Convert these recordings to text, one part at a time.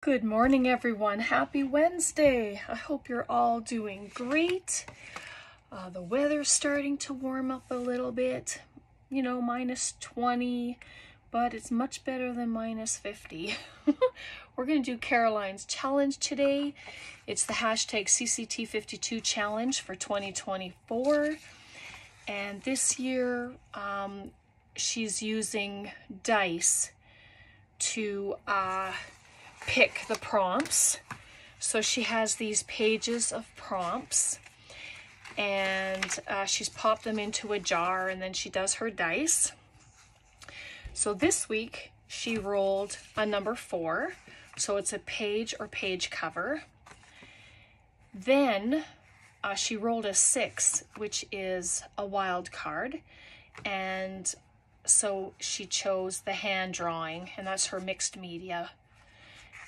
Good morning, everyone. Happy Wednesday. I hope you're all doing great. The weather's starting to warm up a little bit, minus 20, but it's much better than minus 50. We're going to do Caroline's challenge today. It's the hashtag CCT52 challenge for 2024. And this year, she's using dice to pick the prompts. So she has these pages of prompts, and she's popped them into a jar, and then she does her dice. So this week she rolled a number 4, so it's a page or page cover. Then she rolled a 6, which is a wild card, and so she chose the hand drawing, and that's her mixed media.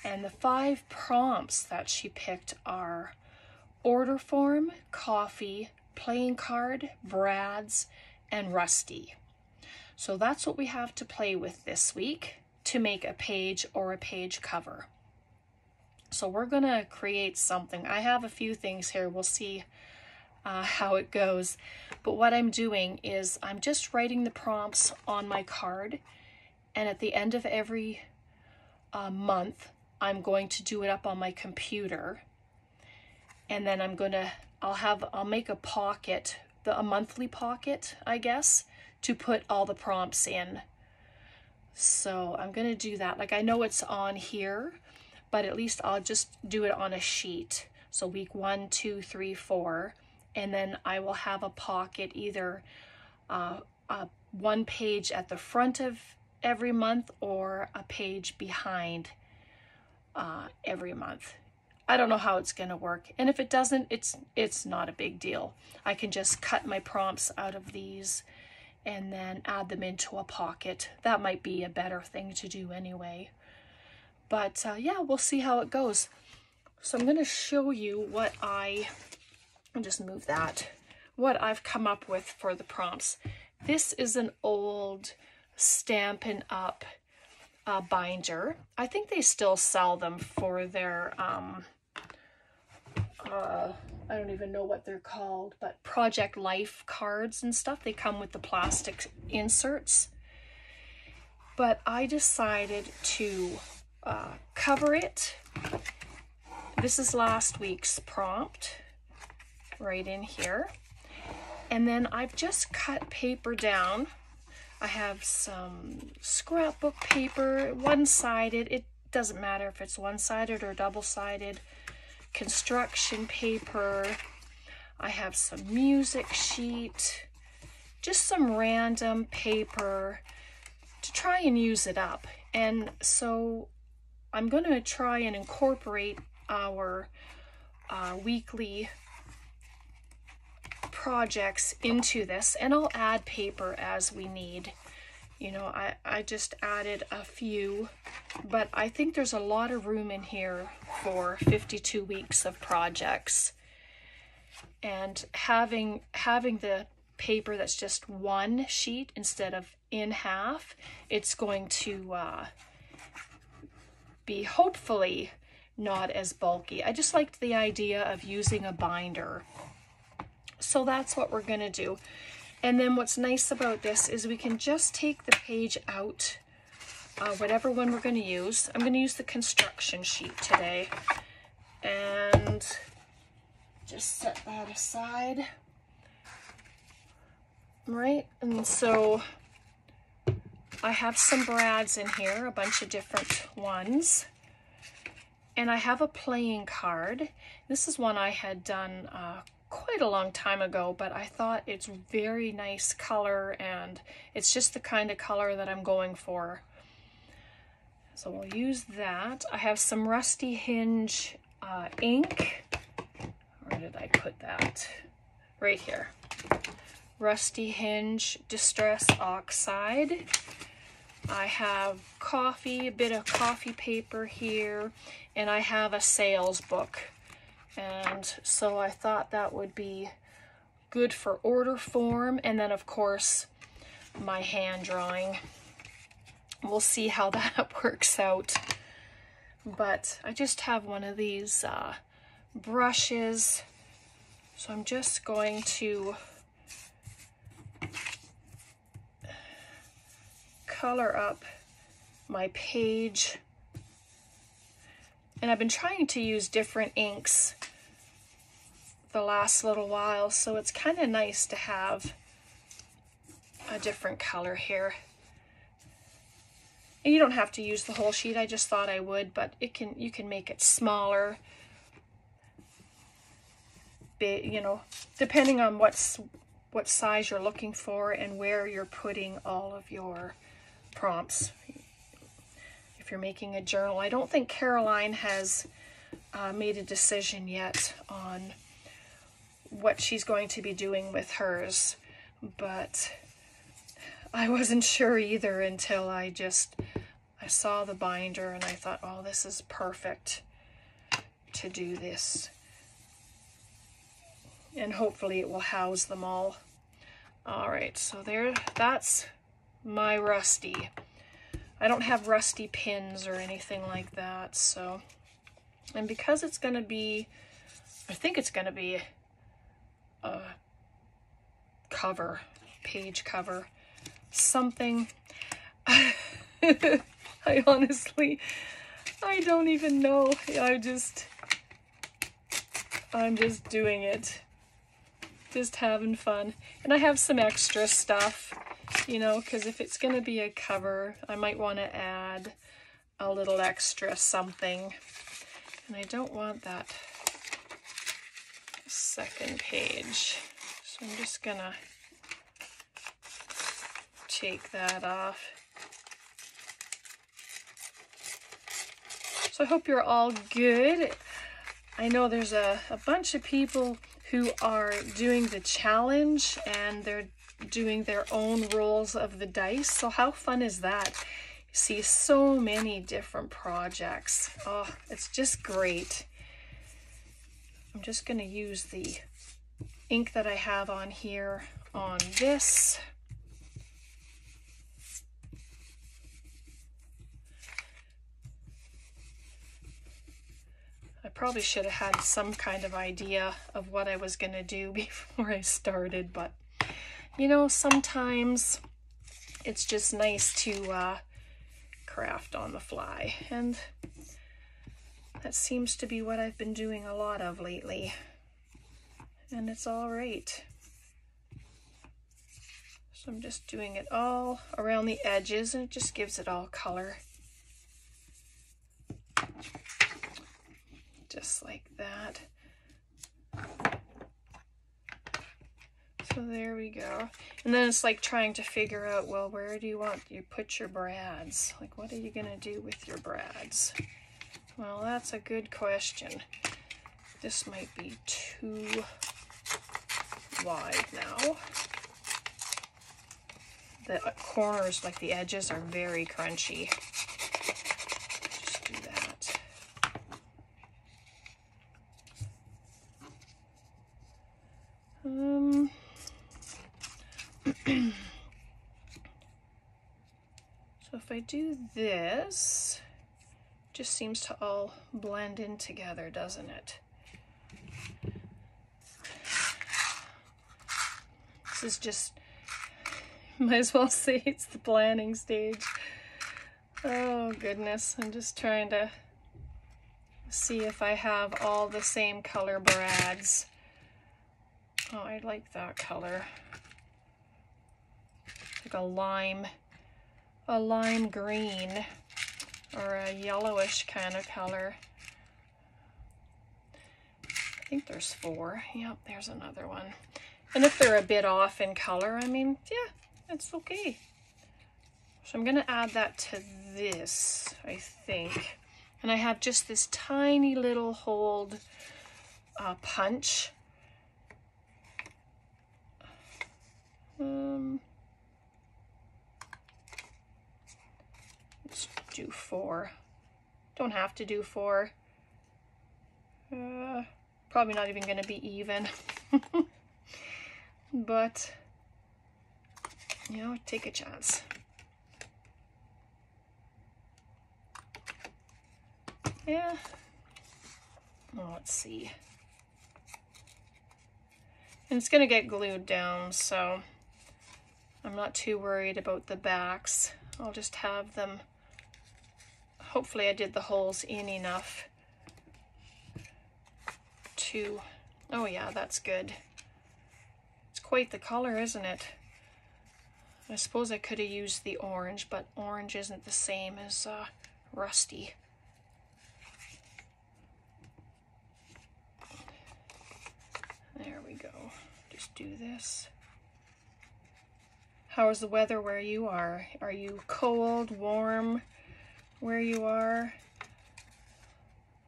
And the 5 prompts that she picked are order form, coffee, playing card, Brad's, and Rusty. So that's what we have to play with this week to make a page or a page cover. So we're gonna create something. I have a few things here. We'll see how it goes. But what I'm doing is I'm just writing the prompts on my card, and at the end of every month, I'm going to do it up on my computer, and then I'll make a pocket, a monthly pocket, I guess, to put all the prompts in. So I'm going to do that. Like, I know it's on here, but at least I'll just do it on a sheet. So week 1, 2, 3, 4, and then I will have a pocket, either one page at the front of every month or a page behind every month. I don't know how it's going to work, and if it doesn't, it's not a big deal. I can just cut my prompts out of these and then add them into a pocket. That might be a better thing to do anyway. But yeah, we'll see how it goes. So I'm going to show you what I'll just move that, what I've come up with for the prompts. This is an old Stampin' Up! Binder. I think they still sell them for their I don't even know what they're called, but Project Life cards and stuff. They come with the plastic inserts. But I decided to cover it. This is last week's prompt right in here. And then I've just cut paper down. I have some scrapbook paper, one-sided. It doesn't matter if it's one-sided or double-sided. Construction paper. I have some music sheet. Just some random paper to try and use it up. And so I'm going to try and incorporate our weekly projects into this, and I'll add paper as we need. I just added a few, but I think there's a lot of room in here for 52 weeks of projects. And having the paper that's just one sheet instead of in half, it's going to be hopefully not as bulky. I just liked the idea of using a binder. So that's what we're going to do. And then what's nice about this is we can just take the page out, whatever one we're going to use. I'm going to use the construction sheet today. And just set that aside. Right, and so I have some Brad's in here, a bunch of different ones. And I have a playing card. This is one I had done quite a long time ago, but I thought it's very nice color, and it's just the kind of color that I'm going for. So we'll use that. I have some Rusty Hinge ink. Where did I put that? Right here. Rusty Hinge Distress Oxide. I have coffee, a bit of coffee paper here, and I have a sales book. And so I thought that would be good for order form. And then, of course, my hand drawing. We'll see how that works out. but I just have one of these brushes, so I'm just going to color up my page. And I've been trying to use different inks the last little while, so it's kind of nice to have a different color here. And you don't have to use the whole sheet, I just thought I would, but you can make it smaller, big, you know, depending on what size you're looking for and where you're putting all of your prompts. If you're making a journal, I don't think Caroline has made a decision yet on what she's going to be doing with hers, but I wasn't sure either until I saw the binder and I thought, oh, this is perfect to do this. And hopefully it will house them all. All right, so that's my Rusty. I don't have Rusty pins or anything like that, so, and because it's going to be, I think it's going to be a cover, page cover, something. I honestly, I don't even know. I'm just doing it. Just having fun. And I have some extra stuff, you know, because if it's going to be a cover, I might want to add a little extra something. And I don't want that second page. So I'm just going to take that off. So I hope you're all good. I know there's a bunch of people who are doing the challenge and they're doing their own rolls of the dice. So how fun is that? You see so many different projects. Oh, it's just great. I'm just going to use the ink that I have on here on this. I probably should have had some kind of idea of what I was going to do before I started, but you know, sometimes it's just nice to craft on the fly, and that seems to be what I've been doing a lot of lately, and it's all right. So I'm just doing it all around the edges, and it just gives it all color. Just like that. So there we go. And then it's like trying to figure out, well, where do you want you put your brads? Like, what are you going to do with your brads? Well, that's a good question. This might be too wide now. The corners, like the edges, are very crunchy. Just do that. So if I do this, it just seems to all blend in together, doesn't it? This is just, might as well say it's the planning stage. Oh goodness, I'm just trying to see if I have all the same color brads. Oh, I like that color. Like a lime green or a yellowish kind of color. I think there's 4. Yep, there's another one. And if they're a bit off in color, I mean, yeah, it's okay. So I'm going to add that to this, I think. And I have just this tiny little hold punch. Let's do 4. Don't have to do 4. Probably not even going to be even. But, you know, take a chance. Yeah. Well, let's see. And it's going to get glued down, so I'm not too worried about the backs. I'll just have them, hopefully I did the holes in enough to, oh yeah, that's good. It's quite the color, isn't it? I suppose I could have used the orange, but orange isn't the same as rusty. There we go. Just do this. How is the weather where you are? Are you cold, warm where you are?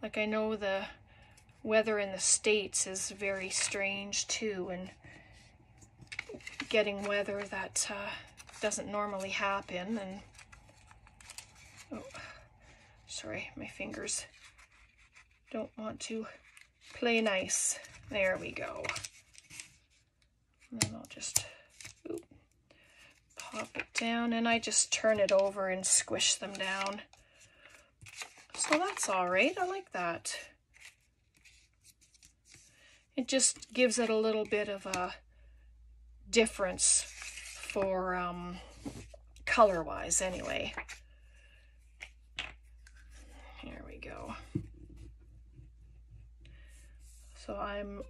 Like, I know the weather in the States is very strange too, and getting weather that doesn't normally happen. And oh, sorry, my fingers don't want to play nice. There we go. And then I'll just pop it down, and I just turn it over and squish them down. So that's all right. I like that. It just gives it a little bit of a difference for color-wise anyway. Here we go. So I'm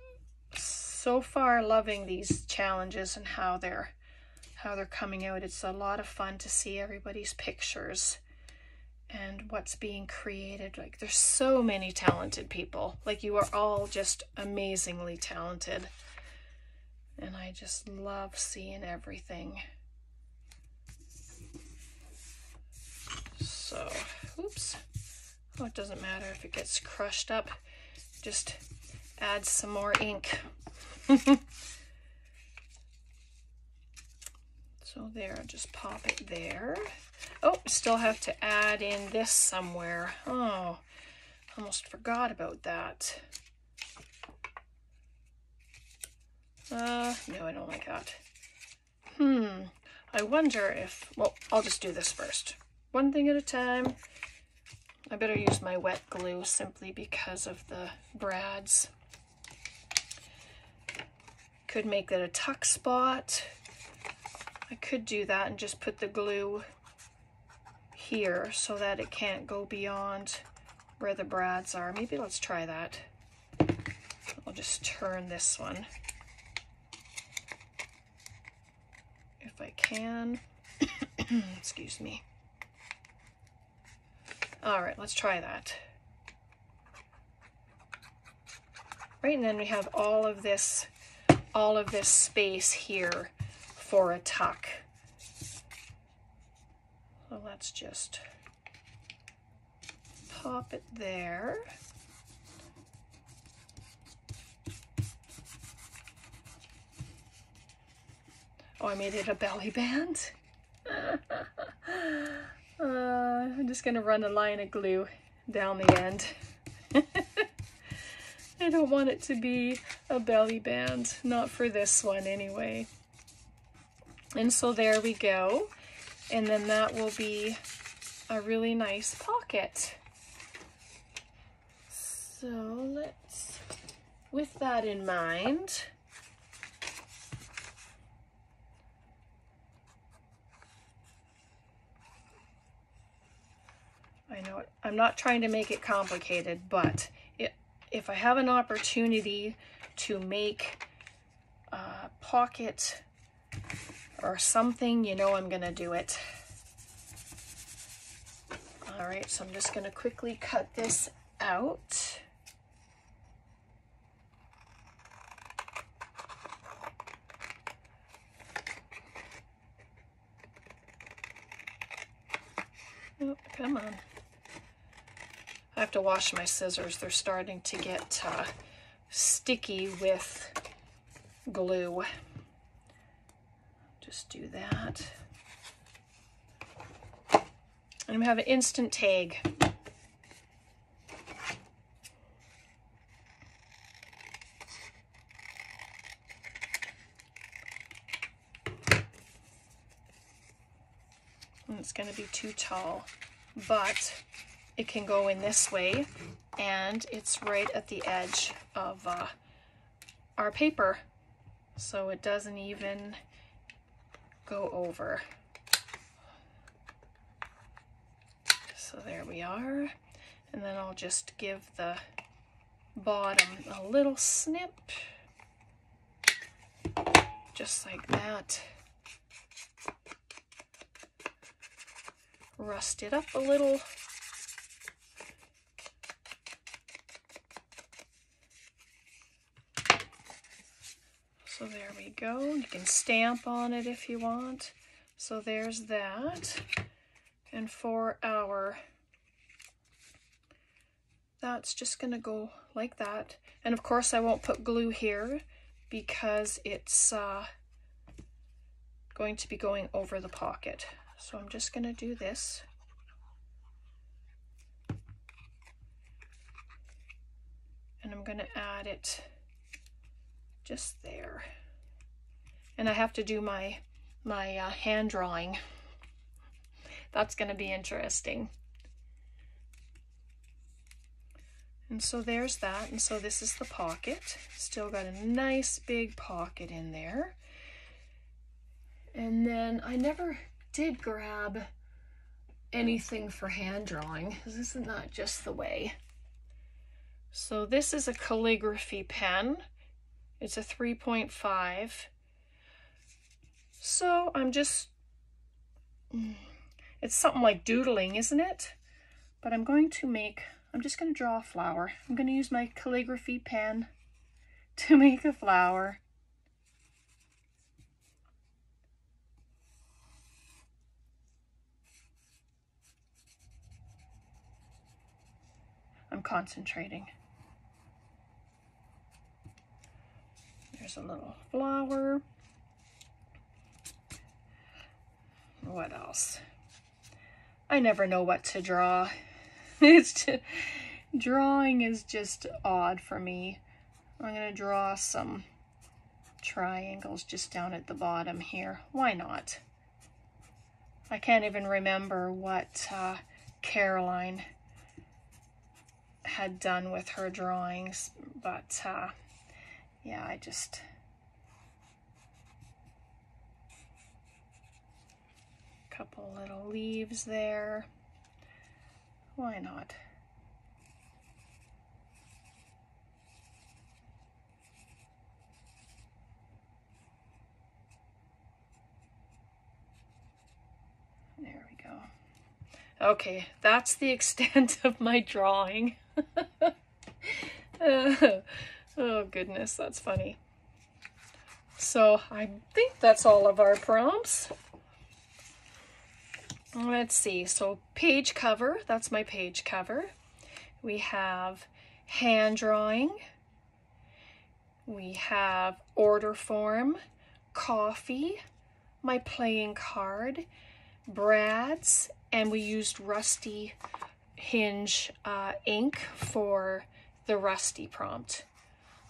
so far loving these challenges and how they're coming out. It's a lot of fun to see everybody's pictures and what's being created. Like, there's so many talented people. Like, you are all just amazingly talented. And I just love seeing everything. So, oops. Oh, it doesn't matter if it gets crushed up. Just add some more ink. So there, just pop it there. Oh, still have to add in this somewhere. Oh, almost forgot about that. No, I don't like that. I wonder if, well, I'll just do this first. One thing at a time. I better use my wet glue simply because of the brads. Could make it a tuck spot. I could do that and just put the glue here so that it can't go beyond where the brads are. Maybe let's try that. I'll just turn this one if I can. Excuse me. All right, let's try that. Right, and then we have all of this space here for a tuck. So let's just pop it there. Oh, I made it a belly band. I'm just gonna run a line of glue down the end. I don't want it to be a belly band, not for this one anyway. And so there we go. And then that will be a really nice pocket. So let's, with that in mind, I know I'm not trying to make it complicated, but if I have an opportunity to make a pocket or something, you know I'm gonna do it. All right, so I'm just gonna quickly cut this out. Oh, come on. I have to wash my scissors. They're starting to get sticky with glue. Just do that. And we have an instant tag. And it's going to be too tall, but it can go in this way, and it's right at the edge of our paper, so it doesn't even go over. So there we are, and then I'll just give the bottom a little snip, just like that. Rust it up a little. So there we go. You can stamp on it if you want. So there's that. And for our, that's just gonna go like that. And of course I won't put glue here because it's going to be going over the pocket. So I'm just gonna do this. And I'm gonna add it just there. And I have to do my hand drawing. That's going to be interesting. And so there's that. And so this is the pocket. Still got a nice big pocket in there. And then I never did grab anything for hand drawing, because this is not just the way. So this is a calligraphy pen. It's a 3.5. So I'm just, it's something like doodling, isn't it? But I'm just going to draw a flower. I'm going to use my calligraphy pen to make a flower. I'm concentrating. There's a little flower. What else? I never know what to draw. Drawing is just odd for me. I'm going to draw some triangles just down at the bottom here. Why not? I can't even remember what Caroline had done with her drawings, but yeah, I just... couple little leaves there. Why not? There we go. Okay, that's the extent of my drawing. Oh goodness, that's funny. So I think that's all of our prompts. Let's see, so page cover, that's my page cover. We have hand drawing. We have order form, coffee, my playing card, Brad's, and we used Rusty Hinge ink for the Rusty prompt.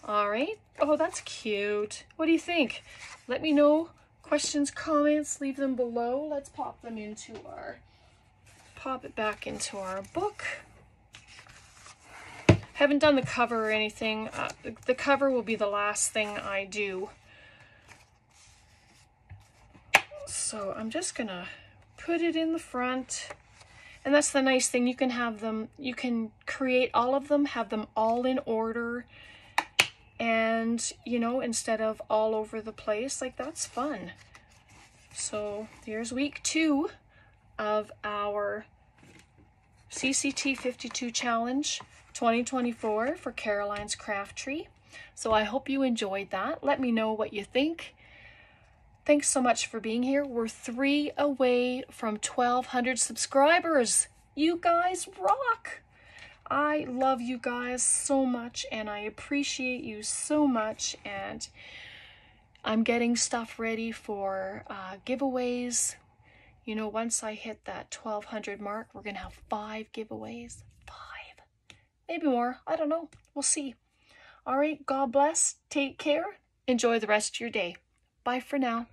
All right, oh, that's cute. What do you think? Let me know. Questions, comments, leave them below. Let's pop them into pop it back into our book. Haven't done the cover or anything. The cover will be the last thing I do. So I'm just gonna put it in the front. And that's the nice thing. You can have them, you can create all of them, have them all in order. And, you know, instead of all over the place, like, that's fun. So here's week 2 of our CCT 52 Challenge 2024 for Caroline's Craft Tree. So I hope you enjoyed that. Let me know what you think. Thanks so much for being here. We're 3 away from 1,200 subscribers. You guys rock! I love you guys so much, and I appreciate you so much, and I'm getting stuff ready for giveaways. You know, once I hit that 1,200 mark, we're gonna have 5 giveaways. 5, maybe more, I don't know, we'll see. All right, God bless, take care, enjoy the rest of your day. Bye for now.